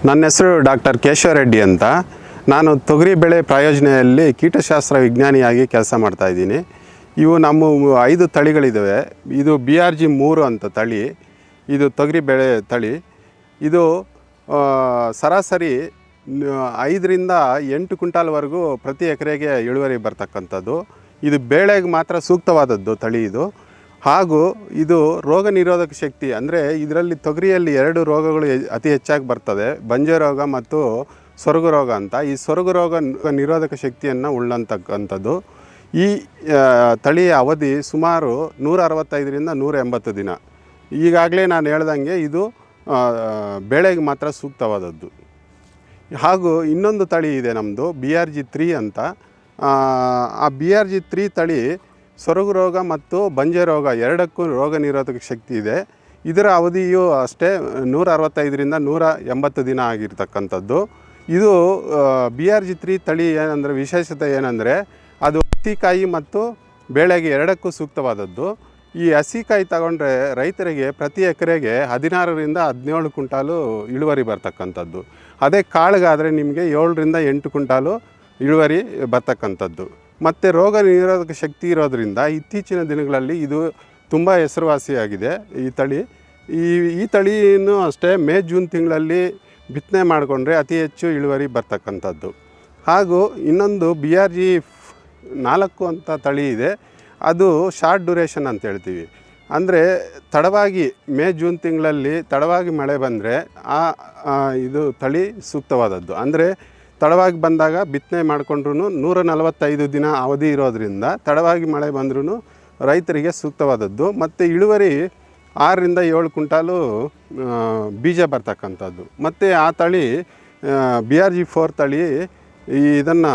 ನನ್ನ ಹೆಸರು ಡಾಕ್ಟರ್ ಕೇಶವ ರೆಡ್ಡಿ ಅಂತ. ನಾನು ತೊಗರಿ ಬೆಳೆ ಪ್ರಾಯೋಜನೆಯಲ್ಲಿ ಕೀಟಶಾಸ್ತ್ರ ವಿಜ್ಞಾನಿಯಾಗಿ ಕೆಲಸ ಮಾಡ್ತಾಯಿದ್ದೀನಿ. ಇವು ನಮ್ಮ 5 ತಳಿಗಳಿದ್ದಾವೆ. ಇದು BRG3 ಅಂತ ತಳಿ. ಇದು ತೊಗರಿ ಬೆಳೆ ತಳಿ. ಇದು ಸರಾಸರಿ 5 ರಿಂದ 8 ಕ್ವಿಂಟಾಲ್ವರೆಗೂ ಪ್ರತಿ ಎಕರೆಗೆ ಇಳುವರಿ ಬರ್ತಕ್ಕಂಥದ್ದು. ಇದು ಬೇಳೆಗೆ ಮಾತ್ರ ಸೂಕ್ತವಾದದ್ದು ತಳಿ ಇದು. ಹಾಗೂ ಇದು ರೋಗ ನಿರೋಧಕ ಶಕ್ತಿ, ಅಂದರೆ ಇದರಲ್ಲಿ ತೊಗರಿಯಲ್ಲಿ 2 ರೋಗಗಳು ಅತಿ ಹೆಚ್ಚಾಗಿ ಬರ್ತದೆ, ಬಂಜೆ ರೋಗ ಮತ್ತು ಸೊರಗು ರೋಗ ಅಂತ. ಈ ಸೊರಗು ರೋಗ ನಿರೋಧಕ ಶಕ್ತಿಯನ್ನು ಉಳ್ಳಂತಕ್ಕಂಥದ್ದು. ಈ ತಳಿಯ ಅವಧಿ ಸುಮಾರು 165 ರಿಂದ 180 ದಿನ. ಈಗಾಗಲೇ ನಾನು ಹೇಳ್ದಂಗೆ ಇದು ಬೆಳೆಗೆ ಮಾತ್ರ ಸೂಕ್ತವಾದದ್ದು. ಹಾಗೂ ಇನ್ನೊಂದು ತಳಿ ಇದೆ ನಮ್ಮದು BRG3 ಅಂತ. ಆ BRG3 ತಳಿ ಸೊರಗು ರೋಗ ಮತ್ತು ಬಂಜೆ ರೋಗ ಎರಡಕ್ಕೂ ರೋಗ ನಿರೋಧಕ ಶಕ್ತಿ ಇದೆ. ಇದರ ಅವಧಿಯು ಅಷ್ಟೇ 165 ರಿಂದ 180 ದಿನ ಆಗಿರ್ತಕ್ಕಂಥದ್ದು. ಇದು BRG3 ತಳಿ ಏನಂದರೆ ವಿಶೇಷತೆ ಏನಂದರೆ ಅದು ಹಸಿಕಾಯಿ ಮತ್ತು ಬೇಳೆಗೆ ಎರಡಕ್ಕೂ ಸೂಕ್ತವಾದದ್ದು. ಈ ಹಸಿಕಾಯಿ ತಗೊಂಡ್ರೆ ರೈತರಿಗೆ ಪ್ರತಿ ಎಕರೆಗೆ 16 ರಿಂದ 17 ಕ್ವಿಂಟಾಲು ಇಳುವರಿ ಬರ್ತಕ್ಕಂಥದ್ದು. ಅದೇ ಕಾಳಿಗಾದರೆ ನಿಮಗೆ 7 ರಿಂದ 8 ಕ್ವಿಂಟಾಲು ಇಳುವರಿ ಬರ್ತಕ್ಕಂಥದ್ದು. ಮತ್ತು ರೋಗ ನಿರೋಧಕ ಶಕ್ತಿ ಇರೋದರಿಂದ ಇತ್ತೀಚಿನ ದಿನಗಳಲ್ಲಿ ಇದು ತುಂಬ ಹೆಸರುವಾಸಿಯಾಗಿದೆ ಈ ತಳಿ. ಈ ತಳಿನೂ ಅಷ್ಟೇ ಮೇ ಜೂನ್ ತಿಂಗಳಲ್ಲಿ ಬಿತ್ತನೆ ಮಾಡಿಕೊಂಡ್ರೆ ಅತಿ ಹೆಚ್ಚು ಇಳುವರಿ ಬರ್ತಕ್ಕಂಥದ್ದು. ಹಾಗೂ ಇನ್ನೊಂದು BRG4 ಅಂತ ತಳಿ ಇದೆ. ಅದು ಶಾರ್ಟ್ ಡ್ಯೂರೇಷನ್ ಅಂತ ಹೇಳ್ತೀವಿ. ಅಂದರೆ ತಡವಾಗಿ ಮೇ ಜೂನ್ ತಿಂಗಳಲ್ಲಿ ತಡವಾಗಿ ಮಳೆ ಬಂದರೆ ಇದು ತಳಿ ಸೂಕ್ತವಾದದ್ದು. ಅಂದರೆ ತಡವಾಗಿ ಬಂದಾಗ ಬಿತ್ತನೆ ಮಾಡಿಕೊಂಡ್ರೂ 145 ದಿನ ಅವಧಿ ಇರೋದರಿಂದ ತಡವಾಗಿ ಮಳೆ ಬಂದ್ರೂ ರೈತರಿಗೆ ಸೂಕ್ತವಾದದ್ದು. ಮತ್ತು ಇಳುವರಿ 6 ರಿಂದ 7 ಕ್ವಿಂಟಾಲು ಬೀಜ ಬರ್ತಕ್ಕಂಥದ್ದು. ಮತ್ತು ಆ ತಳಿ BRG4 ತಳಿ ಇದನ್ನು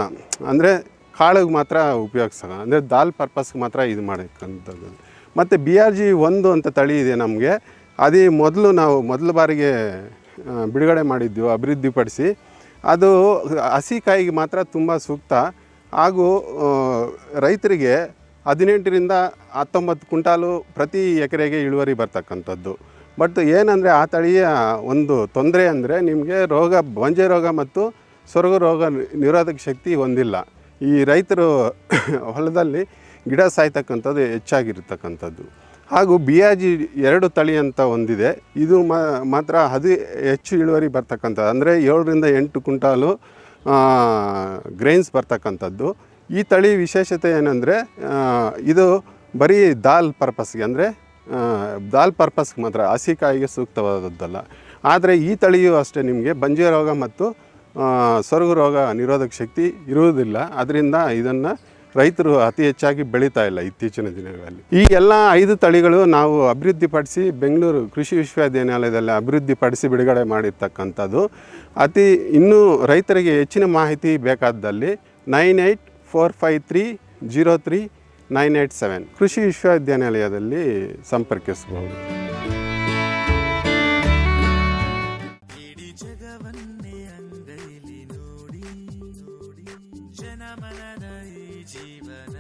ಅಂದರೆ ಕಾಳಿಗೆ ಮಾತ್ರ ಉಪಯೋಗಿಸೋಣ, ಅಂದರೆ ದಾಲ್ ಪರ್ಪಸ್ಗೆ ಮಾತ್ರ ಇದು ಮಾಡಕ್ಕಂಥದ್ದು. ಮತ್ತು BRG1 ಅಂತ ತಳಿ ಇದೆ ನಮಗೆ. ಅದೇ ನಾವು ಮೊದಲ ಬಾರಿಗೆ ಬಿಡುಗಡೆ ಮಾಡಿದ್ದೆವು, ಅಭಿವೃದ್ಧಿಪಡಿಸಿ. ಅದು ಹಸಿಕಾಯಿಗೆ ಮಾತ್ರ ತುಂಬ ಸೂಕ್ತ. ಹಾಗೂ ರೈತರಿಗೆ 18 ರಿಂದ 19 ಕ್ವಿಂಟಾಲು ಪ್ರತಿ ಎಕರೆಗೆ ಇಳುವರಿ ಬರ್ತಕ್ಕಂಥದ್ದು. ಬಟ್ ಏನಂದರೆ ಆ ತಳಿಯ ಒಂದು ತೊಂದರೆ ಅಂದರೆ ನಿಮಗೆ ಬಂಜೆ ರೋಗ ಮತ್ತು ಸೊರಗು ರೋಗ ನಿರೋಧಕ ಶಕ್ತಿ ಹೊಂದಿಲ್ಲ. ಈ ರೈತರು ಹೊಲದಲ್ಲಿ ಗಿಡ ಸಾಯ್ತಕ್ಕಂಥದ್ದು ಹೆಚ್ಚಾಗಿರ್ತಕ್ಕಂಥದ್ದು. ಹಾಗೂ BRG2 ತಳಿ ಅಂತ ಒಂದಿದೆ. ಇದು ಮಾತ್ರ ಹೆಚ್ಚು ಇಳುವರಿ ಬರ್ತಕ್ಕಂಥದ್ದು, ಅಂದರೆ 7 ರಿಂದ 8 ಕ್ವಿಂಟಾಲು ಗ್ರೈನ್ಸ್ ಬರ್ತಕ್ಕಂಥದ್ದು. ಈ ತಳಿ ವಿಶೇಷತೆ ಏನಂದರೆ ಇದು ಬರೀ ದಾಲ್ ಪರ್ಪಸ್ಗೆ, ಅಂದರೆ ದಾಲ್ ಪರ್ಪಸ್ಗೆ ಮಾತ್ರ, ಹಸಿಕಾಯಿಗೆ ಸೂಕ್ತವಾದದ್ದಲ್ಲ. ಆದರೆ ಈ ತಳಿಯೂ ಅಷ್ಟೇ ನಿಮಗೆ ಬಂಜೆ ರೋಗ ಮತ್ತು ಸೊರಗು ರೋಗ ನಿರೋಧಕ ಶಕ್ತಿ ಇರುವುದಿಲ್ಲ. ಅದರಿಂದ ಇದನ್ನು ರೈತರು ಅತಿ ಹೆಚ್ಚಾಗಿ ಬೆಳೀತಾ ಇಲ್ಲ ಇತ್ತೀಚಿನ ದಿನಗಳಲ್ಲಿ. ಈ ಎಲ್ಲ 5 ತಳಿಗಳು ನಾವು ಅಭಿವೃದ್ಧಿಪಡಿಸಿ ಬೆಂಗಳೂರು ಕೃಷಿ ವಿಶ್ವವಿದ್ಯಾನಿಲಯದಲ್ಲಿ ಅಭಿವೃದ್ಧಿಪಡಿಸಿ ಬಿಡುಗಡೆ ಮಾಡಿರ್ತಕ್ಕಂಥದ್ದು. ಇನ್ನೂ ರೈತರಿಗೆ ಹೆಚ್ಚಿನ ಮಾಹಿತಿ ಬೇಕಾದಲ್ಲಿ 9845303987 ಕೃಷಿ ವಿಶ್ವವಿದ್ಯಾನಿಲಯದಲ್ಲಿ ಸಂಪರ್ಕಿಸಬಹುದು. ಜನಮನದ ಈ ಜೀವನ